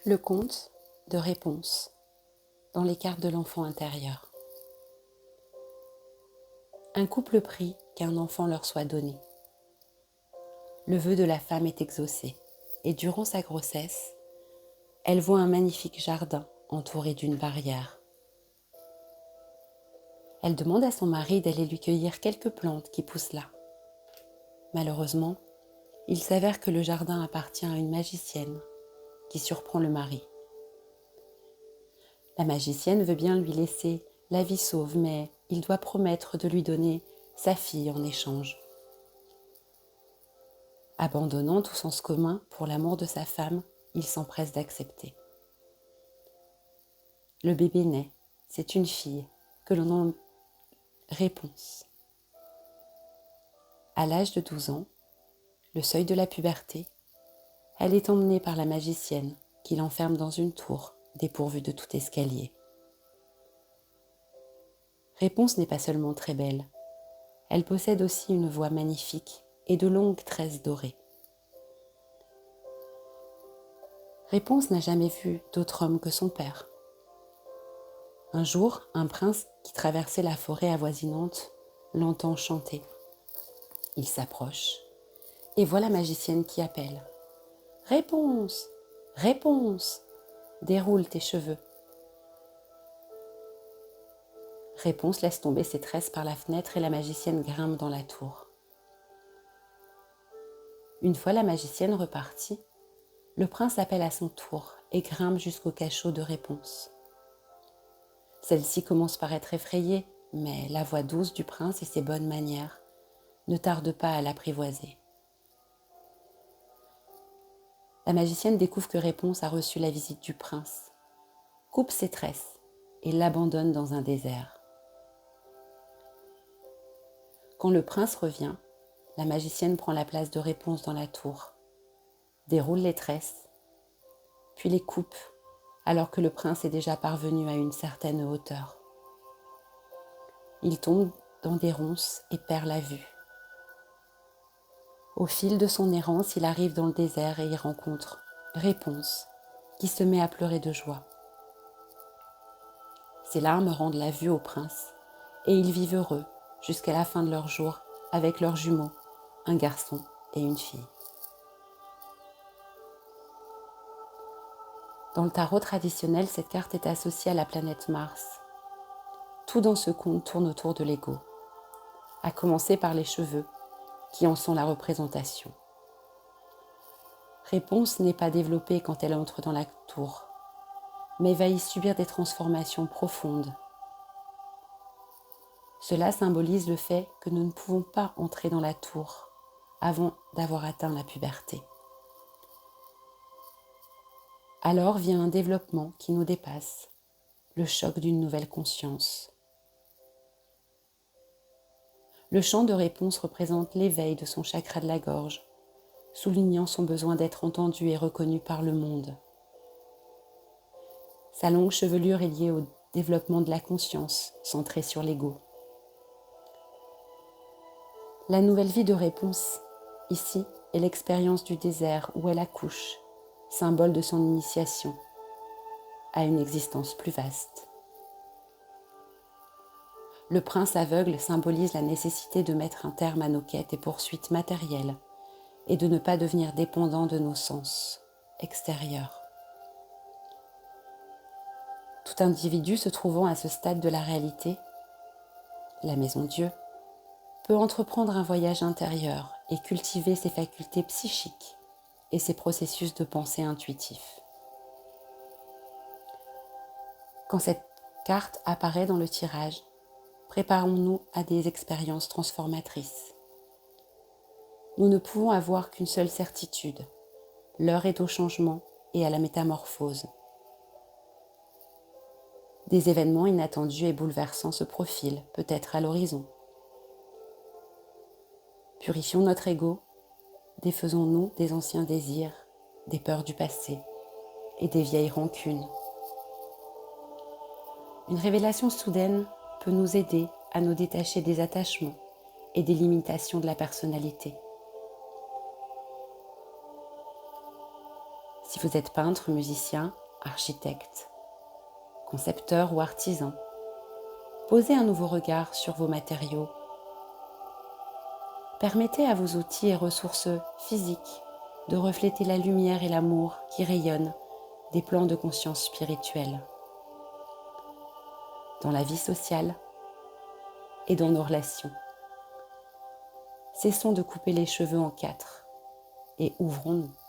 Le conte de Réponse dans les cartes de l'enfant intérieur. Un couple prie qu'un enfant leur soit donné. Le vœu de la femme est exaucé et durant sa grossesse, elle voit un magnifique jardin entouré d'une barrière. Elle demande à son mari d'aller lui cueillir quelques plantes qui poussent là. Malheureusement, il s'avère que le jardin appartient à une magicienne qui surprend le mari. La magicienne veut bien lui laisser la vie sauve, mais il doit promettre de lui donner sa fille en échange. Abandonnant tout sens commun pour l'amour de sa femme, il s'empresse d'accepter. Le bébé naît, c'est une fille que l'on nomme Réponse. À l'âge de 12 ans, le seuil de la puberté, elle est emmenée par la magicienne qui l'enferme dans une tour dépourvue de tout escalier. Réponse n'est pas seulement très belle, elle possède aussi une voix magnifique et de longues tresses dorées. Réponse n'a jamais vu d'autre homme que son père. Un jour, un prince qui traversait la forêt avoisinante l'entend chanter. Il s'approche et voit la magicienne qui appelle. « Réponse, Réponse, déroule tes cheveux. » Réponse laisse tomber ses tresses par la fenêtre et la magicienne grimpe dans la tour. Une fois la magicienne repartie, le prince appelle à son tour et grimpe jusqu'au cachot de Réponse. Celle-ci commence par être effrayée, mais la voix douce du prince et ses bonnes manières ne tardent pas à l'apprivoiser. La magicienne découvre que Réponse a reçu la visite du prince, coupe ses tresses et l'abandonne dans un désert. Quand le prince revient, la magicienne prend la place de Réponse dans la tour, déroule les tresses, puis les coupe alors que le prince est déjà parvenu à une certaine hauteur. Il tombe dans des ronces et perd la vue. Au fil de son errance, il arrive dans le désert et y rencontre Réponse, qui se met à pleurer de joie. Ses larmes rendent la vue au prince, et ils vivent heureux jusqu'à la fin de leurs jours avec leurs jumeaux, un garçon et une fille. Dans le tarot traditionnel, cette carte est associée à la planète Mars. Tout dans ce conte tourne autour de l'ego, à commencer par les cheveux, qui en sont la représentation. Réponse n'est pas développée quand elle entre dans la tour, mais va y subir des transformations profondes. Cela symbolise le fait que nous ne pouvons pas entrer dans la tour avant d'avoir atteint la puberté. Alors vient un développement qui nous dépasse, le choc d'une nouvelle conscience. Le chant de Réponse représente l'éveil de son chakra de la gorge, soulignant son besoin d'être entendu et reconnu par le monde. Sa longue chevelure est liée au développement de la conscience, centrée sur l'ego. La nouvelle vie de Réponse, ici, est l'expérience du désert où elle accouche, symbole de son initiation à une existence plus vaste. Le prince aveugle symbolise la nécessité de mettre un terme à nos quêtes et poursuites matérielles et de ne pas devenir dépendant de nos sens extérieurs. Tout individu se trouvant à ce stade de la réalité, la maison Dieu, peut entreprendre un voyage intérieur et cultiver ses facultés psychiques et ses processus de pensée intuitifs. Quand cette carte apparaît dans le tirage, préparons-nous à des expériences transformatrices. Nous ne pouvons avoir qu'une seule certitude, l'heure est au changement et à la métamorphose. Des événements inattendus et bouleversants se profilent, peut-être à l'horizon. Purifions notre ego, défaisons-nous des anciens désirs, des peurs du passé et des vieilles rancunes. Une révélation soudaine peut nous aider à nous détacher des attachements et des limitations de la personnalité. Si vous êtes peintre, musicien, architecte, concepteur ou artisan, posez un nouveau regard sur vos matériaux. Permettez à vos outils et ressources physiques de refléter la lumière et l'amour qui rayonnent des plans de conscience spirituelle. Dans la vie sociale et dans nos relations. Cessons de couper les cheveux en quatre et ouvrons-nous.